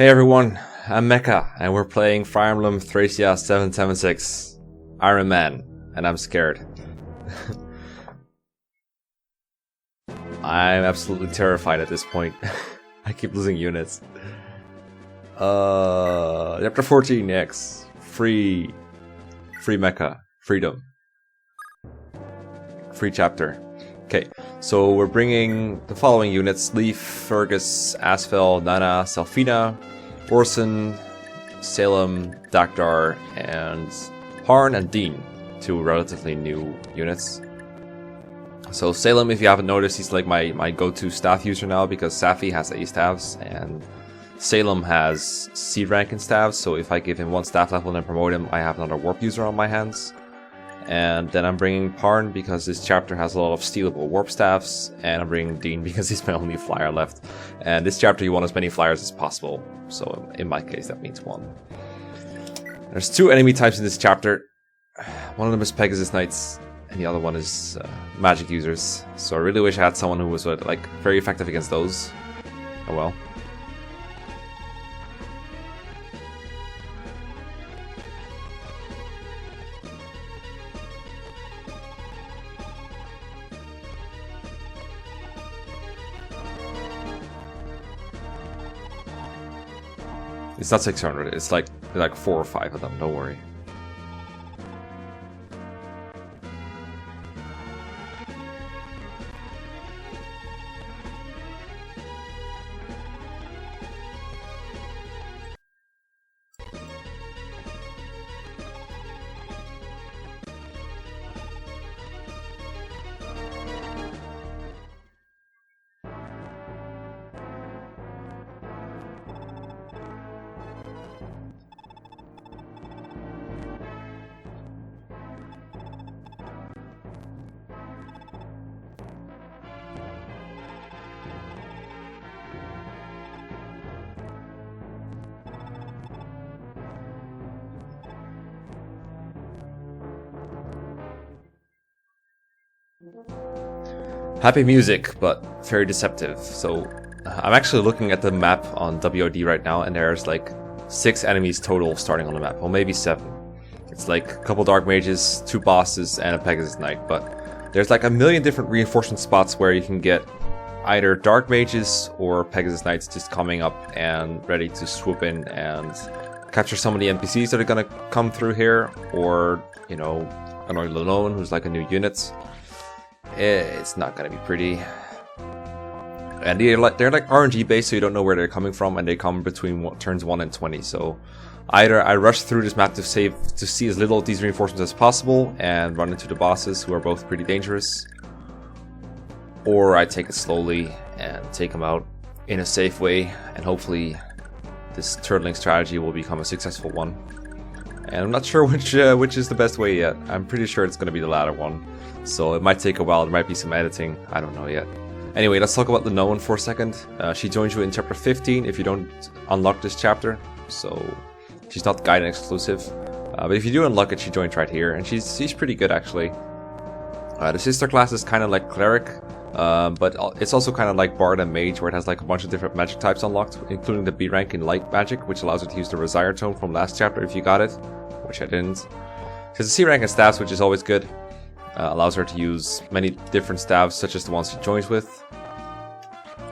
Hey everyone, I'm Mekkah, and we're playing Fire Emblem Thracia 776 Iron Man, and I'm scared. I'm absolutely terrified at this point. I keep losing units. Chapter 14 next. Free Mekkah. Freedom. Free chapter. Okay, so we're bringing the following units: Leaf, Fergus, Asfel, Nana, Selfina, Orson, Salem, Dakdar, and Harn and Dean. Two relatively new units. So Salem, if you haven't noticed, he's like my go-to staff user now because Safi has A staffs and Salem has C rank in staffs, so if I give him one staff level and promote him, I have another warp user on my hands. And then I'm bringing Parn because this chapter has a lot of stealable warp staffs, and I'm bringing Dean because he's my only flyer left. And this chapter you want as many flyers as possible, so in my case that means one. There's two enemy types in this chapter. One of them is Pegasus Knights, and the other one is magic users. So I really wish I had someone who was like very effective against those. Oh well. It's not 600, it's like 4 or 5 of them, don't worry. Happy music, but very deceptive. So I'm actually looking at the map on WOD right now, and there's like 6 enemies total starting on the map, or maybe 7. It's like a couple dark mages, 2 bosses, and a Pegasus Knight, but there's like a million different reinforcement spots where you can get either dark mages or Pegasus Knights just coming up and ready to swoop in and capture some of the NPCs that are gonna come through here, or, you know, annoy Lalone, who's like a new unit. It's not gonna be pretty. And they're like RNG based, so you don't know where they're coming from, and they come between turns 1 and 20. So either I rush through this map to see as little of these reinforcements as possible and run into the bosses, who are both pretty dangerous, or I take it slowly and take them out in a safe way, and hopefully this turtling strategy will become a successful one. And I'm not sure which is the best way yet. I'm pretty sure it's going to be the latter one. So it might take a while, there might be some editing, I don't know yet. Anyway, let's talk about the No One for a second. She joins you in chapter 15 if you don't unlock this chapter. So she's not guided exclusive. But if you do unlock it, she joins right here, and she's pretty good actually. The sister class is kind of like Cleric, but it's also kind of like Bard and Mage, where it has like a bunch of different magic types unlocked, including the B rank in Light Magic, which allows her to use the Resire Tome from last chapter if you got it, which I didn't. She has a C rank in Staffs, which is always good. Allows her to use many different staffs, such as the ones she joins with.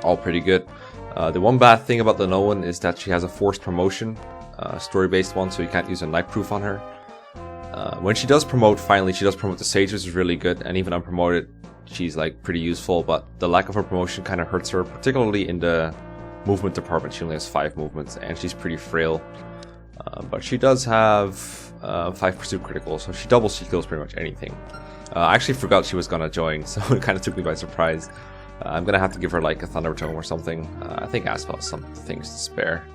All pretty good. The one bad thing about the No One is that she has a forced promotion, story-based one, so you can't use a Night Proof on her. When she does promote, finally, she does promote the Sage, which is really good, and even unpromoted, she's like pretty useful, but the lack of her promotion kind of hurts her, particularly in the movement department. She only has 5 movements, and she's pretty frail. But she does have 5 pursuit critical, so she doubles she kills pretty much anything. I actually forgot she was gonna join, so it kind of took me by surprise. I'm gonna have to give her like a Thunder Tome or something. I think Asphalt has some things to spare.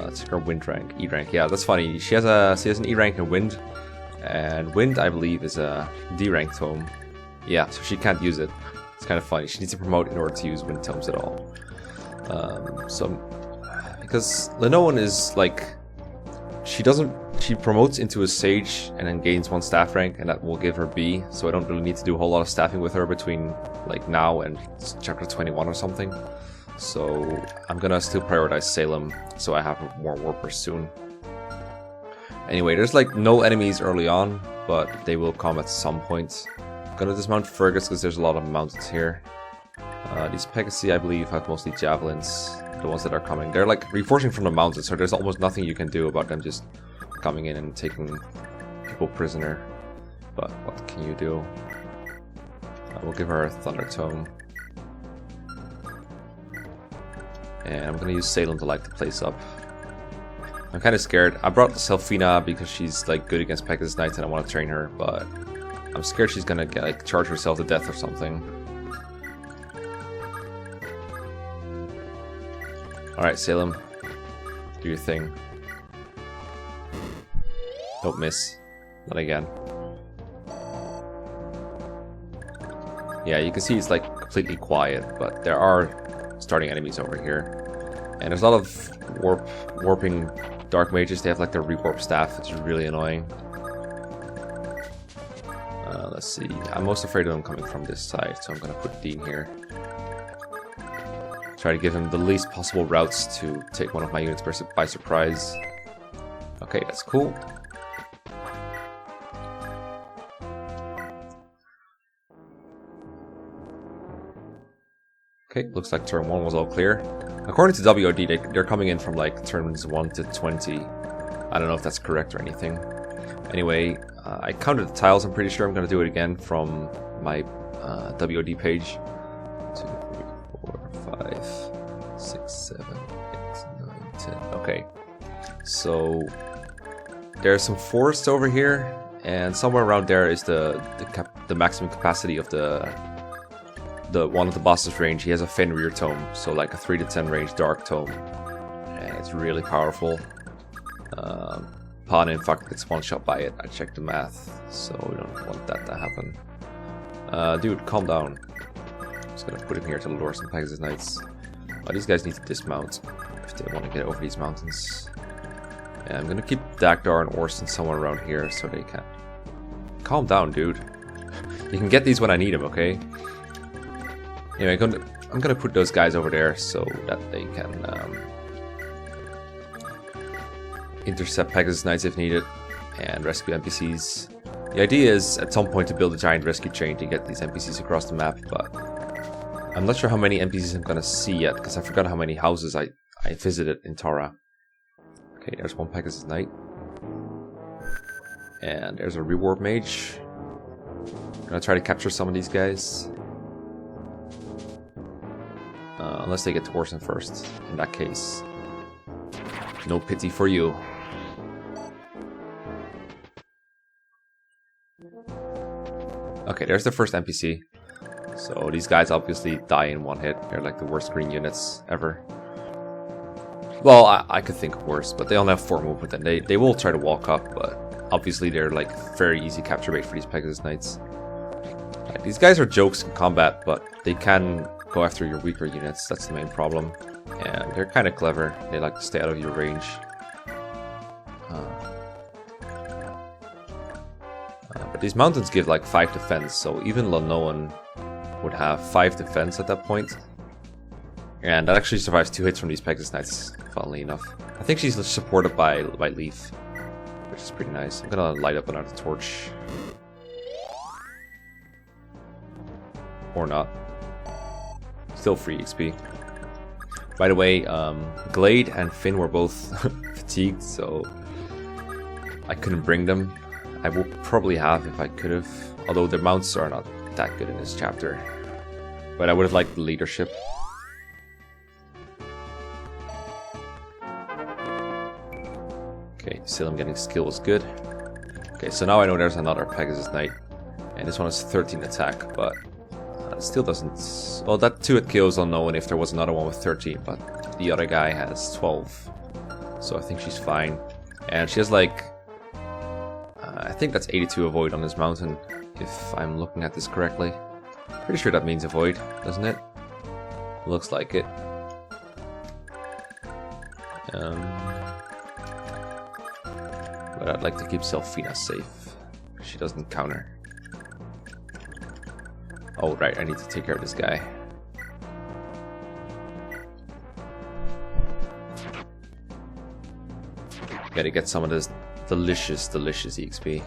It's her Wind rank, E rank. Yeah, that's funny. She has an E rank in Wind, and Wind I believe is a D rank tome. Yeah, so she can't use it. It's kind of funny. She needs to promote in order to use Wind tomes at all. Because Lenoan is like, she promotes into a Sage and then gains 1 staff rank, and that will give her B, so I don't really need to do a whole lot of staffing with her between like now and chapter 21 or something. So I'm gonna still prioritize Salem so I have more warpers soon. Anyway, there's like no enemies early on, but they will come at some point. I'm gonna dismount Fergus because there's a lot of mountains here. These Pegasi, I believe, have mostly javelins. The ones that are coming, they're like reinforcing from the mountains, so there's almost nothing you can do about them just coming in and taking people prisoner. But what can you do? We'll give her a Thunder Tome. And I'm gonna use Salem to light the place up. I'm kind of scared. I brought Selfina because she's like good against Pegasus Knights and I want to train her, but I'm scared she's gonna get, like, charge herself to death or something. Alright, Salem. Do your thing. Don't miss. Not again. Yeah, you can see it's like completely quiet, but there are starting enemies over here. And there's a lot of warping dark mages. They have like their rewarp staff, which is really annoying. Let's see. I'm most afraid of them coming from this side, so I'm gonna put Dean here. Try to give him the least possible routes to take one of my units by surprise. Okay, that's cool. Okay, looks like turn 1 was all clear. According to WOD, they're coming in from like turns 1 to 20. I don't know if that's correct or anything. Anyway, I counted the tiles. I'm pretty sure I'm going to do it again from my WOD page. 2, 3, 4, 5, 6, 7, 8, 9, 10. Okay, so there's some forests over here, and somewhere around there is the maximum capacity of the one of the boss's range. He has a Fenrir tome, so like a 3 to 10 range dark tome, and it's really powerful. Pana in fact gets one shot by it. I checked the math, so we don't want that to happen. Dude, calm down. I'm just gonna put him here to lure some Pegasus Knights. Oh, these guys need to dismount if they want to get over these mountains. And I'm gonna keep Dagdar and Orson somewhere around here so they can. Calm down, dude. You can get these when I need them, okay? Anyway, I'm gonna put those guys over there so that they can intercept Pegasus Knights if needed and rescue NPCs. The idea is at some point to build a giant rescue chain to get these NPCs across the map, but I'm not sure how many NPCs I'm gonna see yet because I forgot how many houses I visited in Tara. Okay, there's one Pegasus Knight. And there's a Rewarp Mage. I'm gonna try to capture some of these guys. Unless they get to Orson first. In that case, no pity for you. Okay, there's the first NPC. So these guys obviously die in one hit. They're like the worst green units ever. Well, I could think of worse, but they only have 4 movement and they will try to walk up, but obviously they're like very easy capture bait for these Pegasus Knights. Right, these guys are jokes in combat, but they can go after your weaker units. That's the main problem. And they're kind of clever. They like to stay out of your range. But these mountains give like 5 defense, so even Lonoan would have 5 defense at that point. And that actually survives 2 hits from these Pegasus Knights, funnily enough. I think she's supported by Leaf, which is pretty nice. I'm gonna light up another torch. Or not. Still free XP. By the way, Glade and Finn were both fatigued, so I couldn't bring them. I would probably have if I could have, although their mounts are not that good in this chapter. But I would have liked the leadership. Okay, still I'm getting skill was good. Okay, so now I know there's another Pegasus Knight. And this one has 13 attack, but it still doesn't... Well, that 2-hit kill is unknown if there was another one with 13, but the other guy has 12. So I think she's fine. And she has like... I think that's 82 avoid on this mountain, if I'm looking at this correctly. Pretty sure that means avoid, doesn't it? Looks like it. But I'd like to keep Selfina safe. She doesn't counter. Oh right, I need to take care of this guy. Gotta get some of this delicious EXP.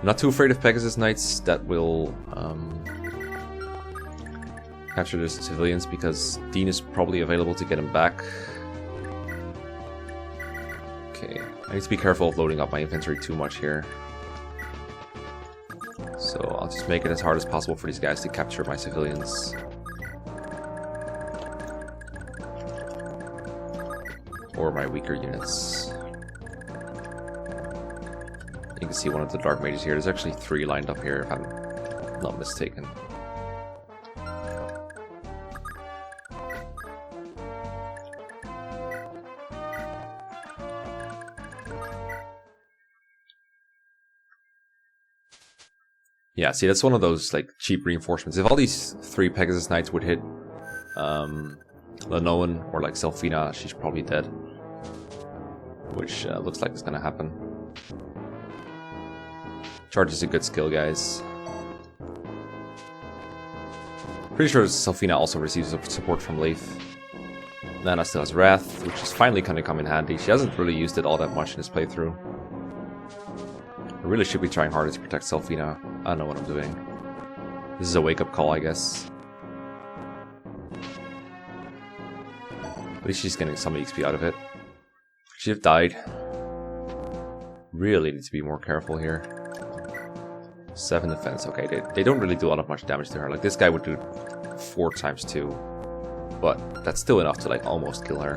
I'm not too afraid of Pegasus Knights that will capture the civilians, because Dean is probably available to get him back. Okay, I need to be careful of loading up my infantry too much here. So I'll just make it as hard as possible for these guys to capture my civilians. Or my weaker units. You can see one of the Dark Mages here. There's actually 3 lined up here, if I'm not mistaken. Yeah, see, that's one of those like cheap reinforcements. If all these 3 Pegasus Knights would hit Lenoan or like Selfina, she's probably dead. Which looks like it's gonna happen. Charge is a good skill, guys. Pretty sure Selfina also receives support from Leif. Nana still has Wrath, which is finally gonna come in handy. She hasn't really used it all that much in this playthrough. I really should be trying harder to protect Selfina. I don't know what I'm doing. This is a wake-up call, I guess. At least she's getting some XP out of it. She'd have died. Really need to be more careful here. 7 defense. Okay, they don't really do a lot of much damage to her. Like, this guy would do 4 times 2. But that's still enough to, like, almost kill her.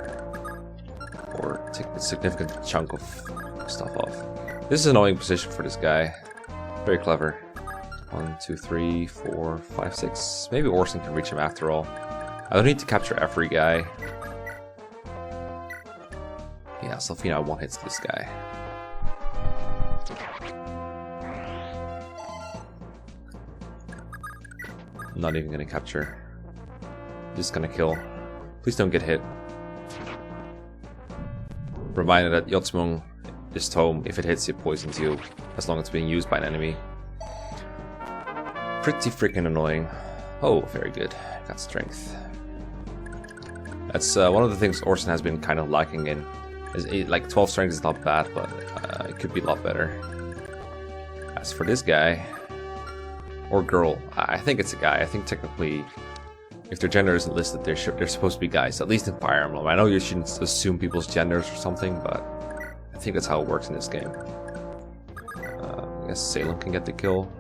Or take a significant chunk of stuff off. This is an annoying position for this guy. Very clever. 1, 2, 3, 4, 5, 6. Maybe Orson can reach him after all. I don't need to capture every guy. Yeah, Selfina 1 hits this guy. I'm not even gonna capture. Just gonna kill. Please don't get hit. Reminder that Yotsmung, this tome, if it hits, it poisons you, as long as it's being used by an enemy. Pretty freaking annoying. Oh, very good. Got strength. That's one of the things Orson has been kind of lacking in. Like 12 strength is not bad, but it could be a lot better. As for this guy, or girl, I think it's a guy. I think technically, if their gender isn't listed, they're supposed to be guys. At least in Fire Emblem. I know you shouldn't assume people's genders or something, but I think that's how it works in this game. I guess Salem can get the kill.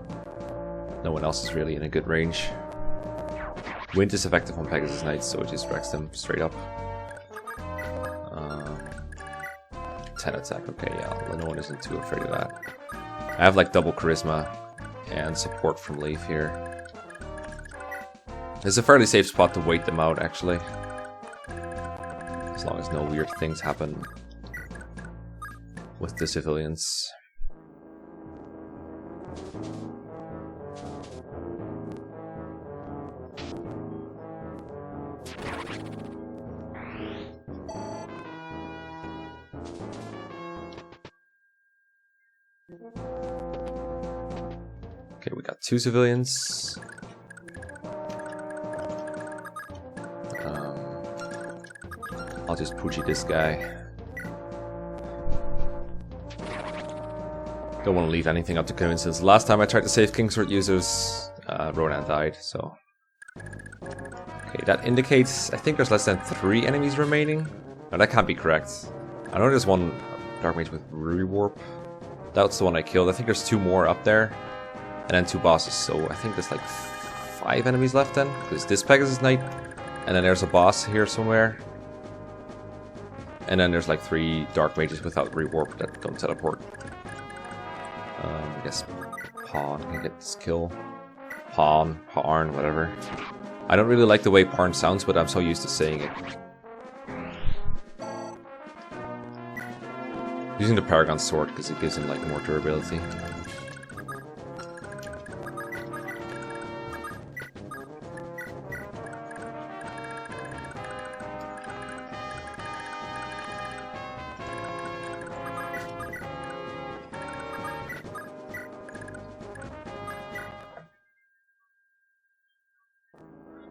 No one else is really in a good range. Wind is effective on Pegasus Knights, so it just wrecks them straight up. 10 attack, okay, yeah, no one isn't too afraid of that. I have like double charisma and support from Leif here. It's a fairly safe spot to wait them out, actually. As long as no weird things happen with the civilians. Okay, we got 2 civilians. I'll just Poochie this guy. Don't want to leave anything up to coincidence. Last time I tried to save Kingsword users, Ronan died, so... Okay, that indicates... I think there's less than 3 enemies remaining. No, that can't be correct. I know there's one Dark Mage with Ruby Warp. That's the one I killed. I think there's 2 more up there. And then 2 bosses, so I think there's like 5 enemies left then. Because this Pegasus Knight, and then there's a boss here somewhere. And then there's like 3 Dark Mages without rewarp that don't teleport. I guess Pawn can get this kill. Pawn, Parn, whatever. I don't really like the way Parn sounds, but I'm so used to saying it. Using the Paragon Sword because it gives him like more durability.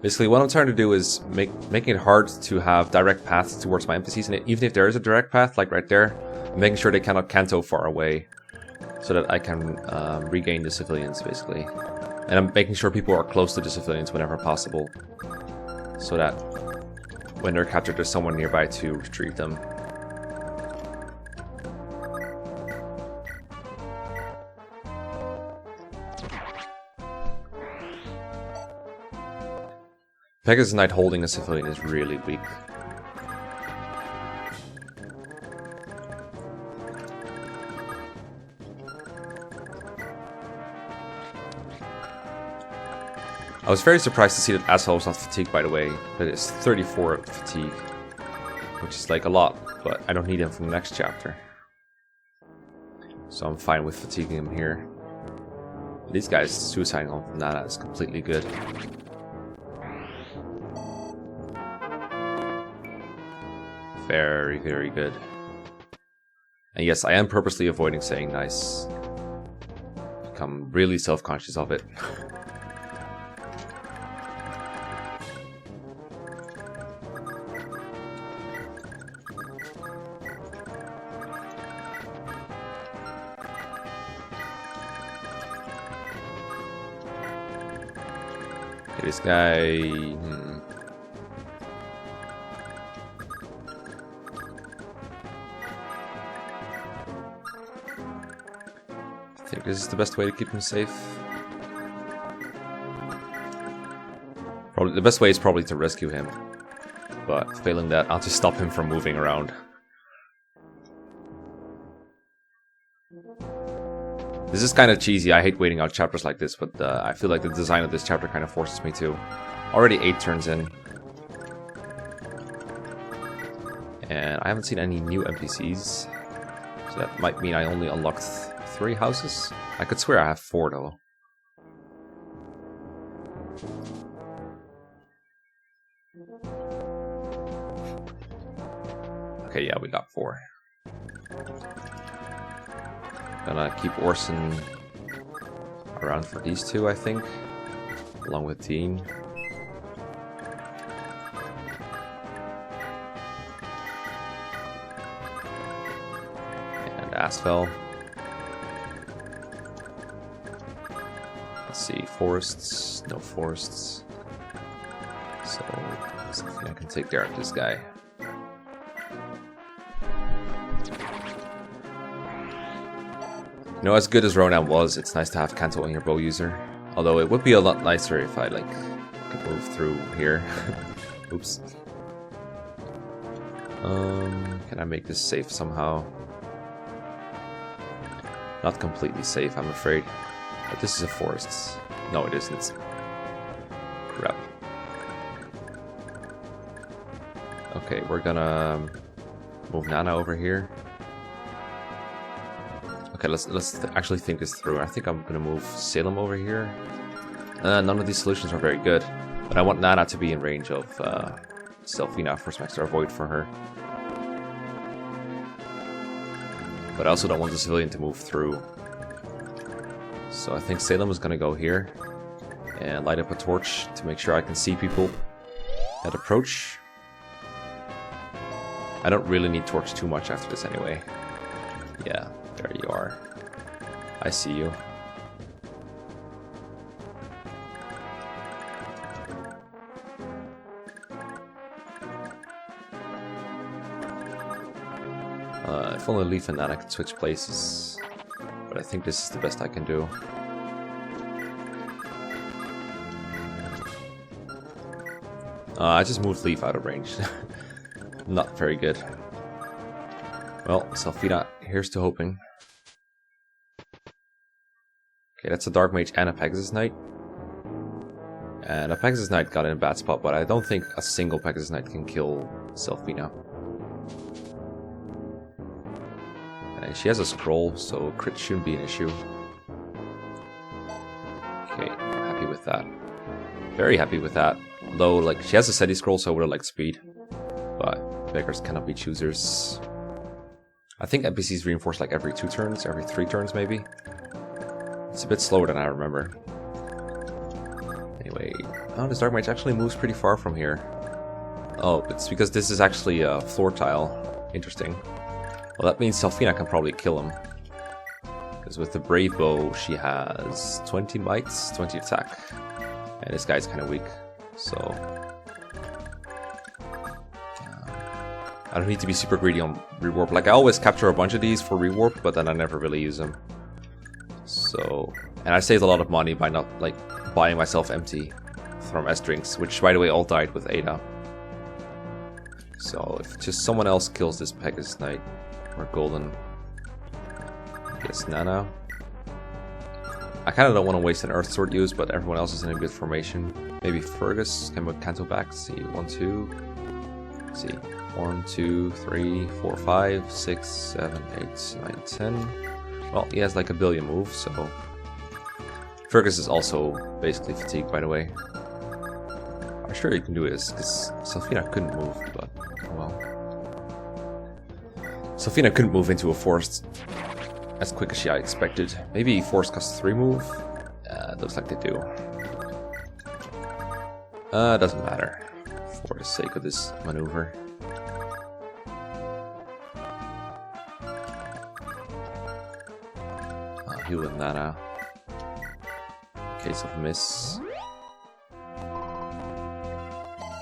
Basically, what I'm trying to do is making it hard to have direct paths towards my NPCs, and even if there is a direct path, like right there, I'm making sure they cannot canto far away, so that I can regain the civilians, basically. And I'm making sure people are close to the civilians whenever possible, so that when they're captured, there's someone nearby to retrieve them. Pegasus Knight holding a civilian is really weak. I was very surprised to see that Asshole was not fatigued, by the way, but it's 34 fatigue, which is like a lot, but I don't need him from the next chapter. So I'm fine with fatiguing him here. These guys suiciding on Nana is completely good. Very, very good. And yes, I am purposely avoiding saying nice. Become really self-conscious of it. Okay, this guy... I think this is the best way to keep him safe. Probably the best way is probably to rescue him, but failing that, I'll just stop him from moving around. This is kind of cheesy. I hate waiting out chapters like this, but I feel like the design of this chapter kind of forces me to. Already 8 turns in, and I haven't seen any new NPCs, so that might mean I only unlocked 3 houses? I could swear I have 4 though. Okay, yeah, we got 4. Gonna keep Orson around for these 2, I think, along with Dean. And Asphel. Let's see, forests, no forests. So, something I can take care of this guy. You know, as good as Ronan was, it's nice to have Canto on your bow user. Although it would be a lot nicer if I, like, could move through here. Oops. Can I make this safe somehow? Not completely safe, I'm afraid. But this is a forest. No, it isn't. It's... crap. Okay, we're gonna move Nana over here. Okay, let's actually think this through. I think I'm gonna move Salem over here. None of these solutions are very good, but I want Nana to be in range of Selfina for some extra avoid for her. But I also don't want the civilian to move through. So I think Salem is gonna go here and light up a torch to make sure I can see people that approach. I don't really need torch too much after this anyway. Yeah, there you are. I see you. If only Leaf and Nana could switch places, but I think this is the best I can do. I just moved Leaf out of range. Not very good. Well, Selfina, here's to hoping. Okay, that's a Dark Mage and a Pegasus Knight. And a Pegasus Knight got in a bad spot, but I don't think a single Pegasus Knight can kill Selfina. And she has a scroll, so crit shouldn't be an issue. Okay, happy with that. Very happy with that. Although, like, she has a SETI scroll, so I would have liked speed. But beggars cannot be choosers. I think NPCs reinforce like every 2 turns, every 3 turns maybe. It's a bit slower than I remember. Anyway, oh, this Dark Mage actually moves pretty far from here. Oh, it's because this is actually a floor tile. Interesting. Well, that means Selfina can probably kill him. Because with the Brave Bow, she has 20 mites, 20 attack. And this guy's kind of weak, so... I don't need to be super greedy on rewarp. Like, I always capture a bunch of these for rewarp, but then I never really use them. So... And I saved a lot of money by not, like, buying myself empty from S-Drinks, which, by the way, all died with Ada. So, if just someone else kills this Pegasus Knight, or Golden... I guess Nana. I kind of don't want to waste an Earth Sword use, but everyone else is in a good formation. Maybe Fergus can move Kanto back. See, 1, 2. Let's see, 1, 2, 3, 4, 5, 6, 7, 8, 9, 10. Well, he has like a billion moves, so. Fergus is also basically fatigued, by the way. I'm sure you can do this, because Selfina couldn't move, but oh well. Selfina couldn't move into a forest as quick as she expected. Maybe forest costs 3 move? Looks like they do. Doesn't matter. For the sake of this maneuver. Heal with Nana. Case of miss.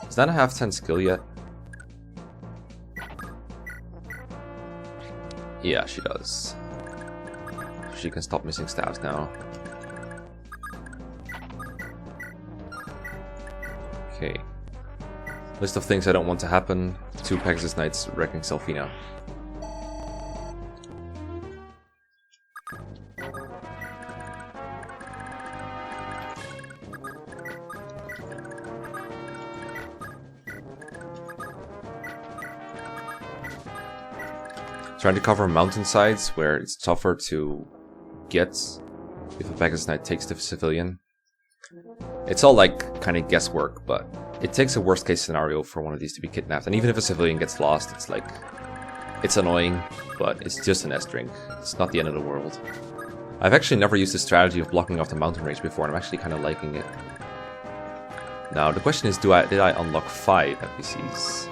Does Nana have 10 skill yet? Yeah, she does. She can stop missing stabs now. Okay. List of things I don't want to happen. 2 Pegasus Knights wrecking Selfina. Trying to cover mountainsides where it's tougher to get if a Pegasus Knight takes the civilian. It's all like kind of guesswork, but it takes a worst case scenario for one of these to be kidnapped. And even if a civilian gets lost, it's like, it's annoying, but it's just an S-drink. It's not the end of the world. I've actually never used the strategy of blocking off the mountain range before, and I'm actually kind of liking it. Now the question is, did I unlock 5 NPCs?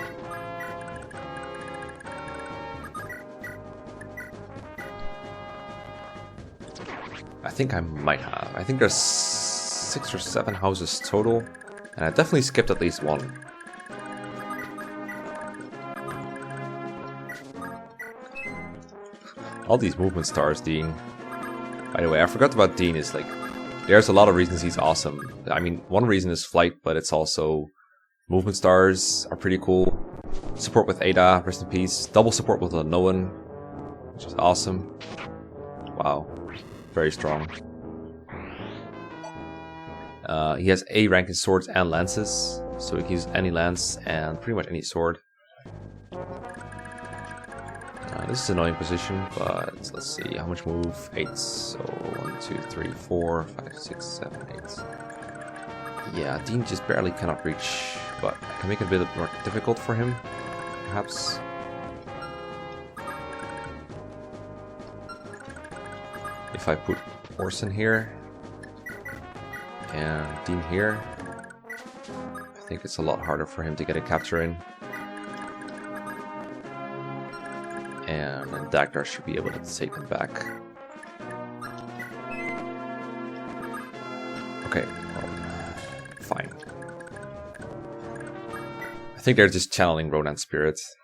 I think I might have. I think there's 6 or 7 houses total, and I definitely skipped at least 1. All these movement stars, Dean. By the way, I forgot about Dean. Is like, there's a lot of reasons he's awesome. I mean, one reason is flight, but it's also movement stars are pretty cool. Support with Ada, rest in peace. Double support with Anoan, which is awesome. Wow. Very strong. He has A rank in swords and lances, so he can use any lance and pretty much any sword. This is an annoying position, but let's see, how much move? 8, so 1, 2, 3, 4, 5, 6, 7, 8. Yeah, Dean just barely cannot reach, but I can make it a bit more difficult for him, perhaps. If I put Orson here and Dean here, I think it's a lot harder for him to get a capture in. And then Dagdar should be able to take him back. Okay, well, fine. I think they're just channeling Ronan spirits.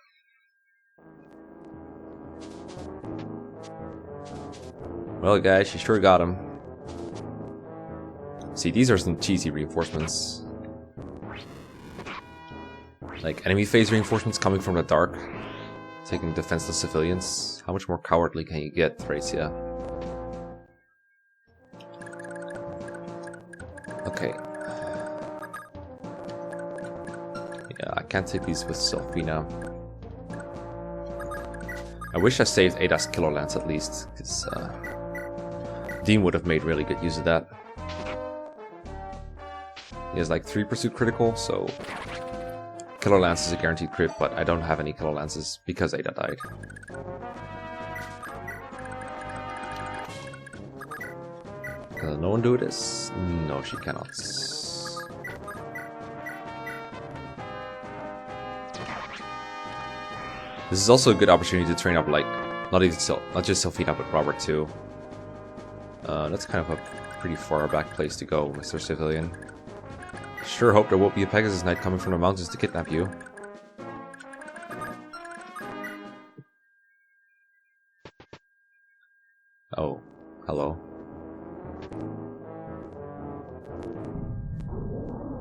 Well, guys, she sure got him. See, these are some cheesy reinforcements. Like, enemy phase reinforcements coming from the dark, taking defenseless civilians. How much more cowardly can you get, Thracia? Okay. Yeah, I can't take these with Selfina. I wish I saved Ada's Killer Lance at least, because Dean would have made really good use of that. He has like 3 pursuit critical, so Killer Lance is a guaranteed crit, but I don't have any Killer Lances because Ada died. Can no one do this? No, she cannot. This is also a good opportunity to train up, like, not just Selfina, but Robert too. That's kind of a pretty far back place to go, Mr. Civilian. Sure hope there won't be a Pegasus Knight coming from the mountains to kidnap you. Oh, hello.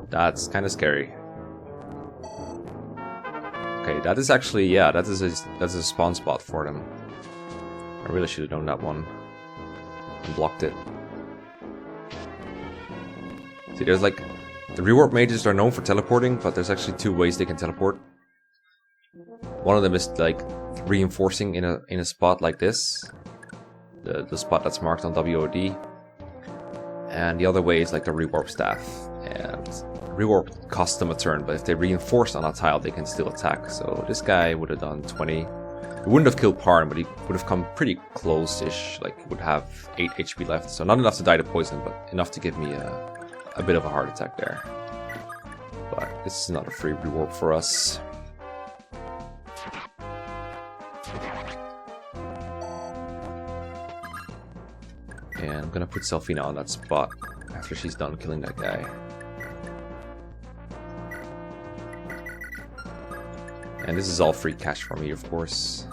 That's kind of scary. Okay, that is actually, yeah, that's a spawn spot for them. I really should have known that one. And blocked it. See, there's like, the rewarp mages are known for teleporting, but there's actually two ways they can teleport. One of them is like reinforcing in a spot like this, the spot that's marked on WOD, and the other way is like the rewarp staff. And rewarp costs them a turn, but if they reinforce on a tile, they can still attack. So this guy would have done 20. He wouldn't have killed Parn, but he would have come pretty close-ish. Like, he would have 8 HP left, so not enough to die to poison, but enough to give me a bit of a heart attack there. But this is not a free rewarp for us. And I'm gonna put Selfina on that spot after she's done killing that guy. And this is all free cash for me, of course.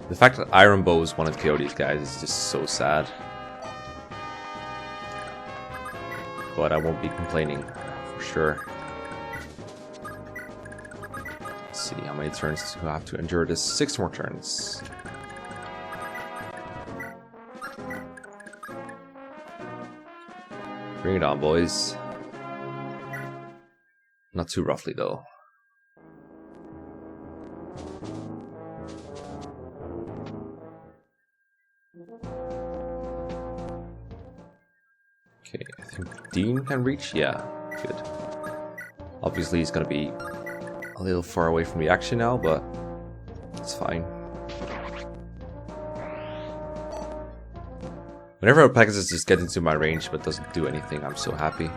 The fact that Iron Bows wanted to KO these guys is just so sad. But I won't be complaining, for sure. Let's see how many turns do I have to endure this. 6 more turns. Bring it on, boys. Not too roughly, though. Okay, I think Dean can reach? Yeah, good. Obviously he's gonna be a little far away from the action now, but it's fine. Whenever a Pegasus just gets into my range but doesn't do anything, I'm so happy.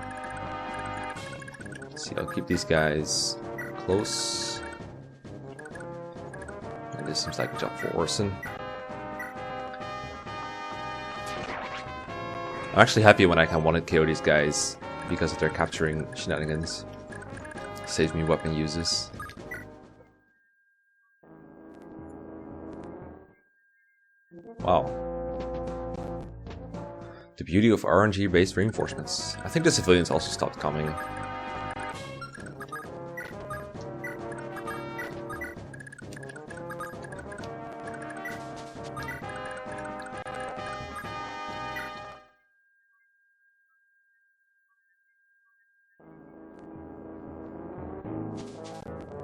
Let's see, I'll keep these guys close. And this seems like a job for Orson. I'm actually happy when I can one-hit KO these guys because of their capturing shenanigans. Saves me weapon uses. Wow. The beauty of RNG-based reinforcements. I think the civilians also stopped coming.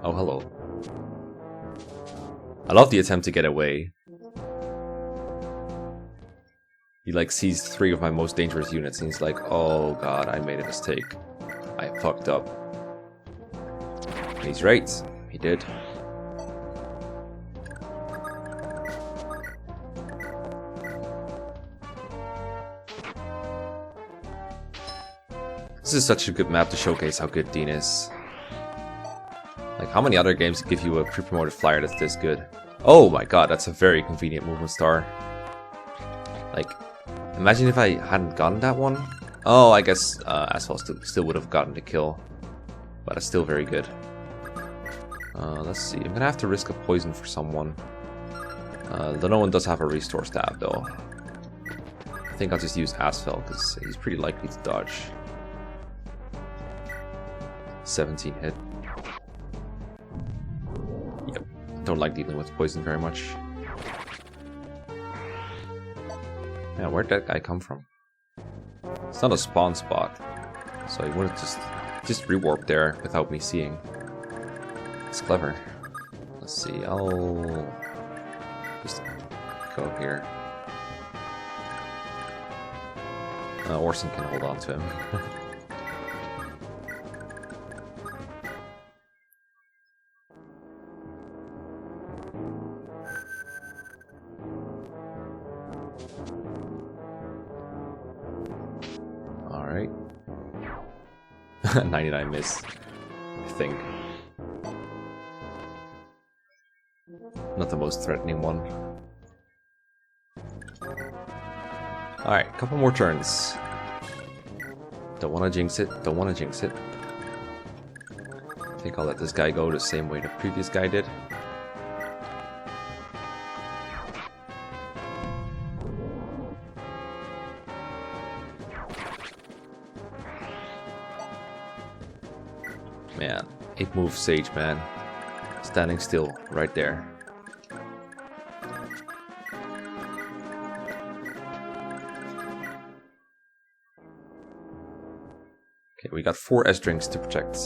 Oh, hello. I love the attempt to get away. He like sees 3 of my most dangerous units and he's like, oh god, I made a mistake. I fucked up. And he's right. He did. This is such a good map to showcase how good Dean is. Like, how many other games give you a pre-promoted flyer that's this good? Oh my god, that's a very convenient movement star. Like, imagine if I hadn't gotten that one. Oh, I guess Asphalt still would have gotten the kill. But it's still very good. Let's see, I'm gonna have to risk a poison for someone. Though no one does have a restore stab though. I think I'll just use Asphalt because he's pretty likely to dodge. 17 hit. Yep, don't like dealing with poison very much. Yeah, where'd that guy come from? It's not a spawn spot, so he would have just rewarped there without me seeing. It's clever. Let's see, I'll just go here. Orson can hold on to him. Alright. 99 miss, I think. Not the most threatening one. Alright, couple more turns. Don't want to jinx it, don't want to jinx it. I think I'll let this guy go the same way the previous guy did. Man, 8 move Sage, man. Standing still, right there. Okay, we got 4 S-Drinks to protect.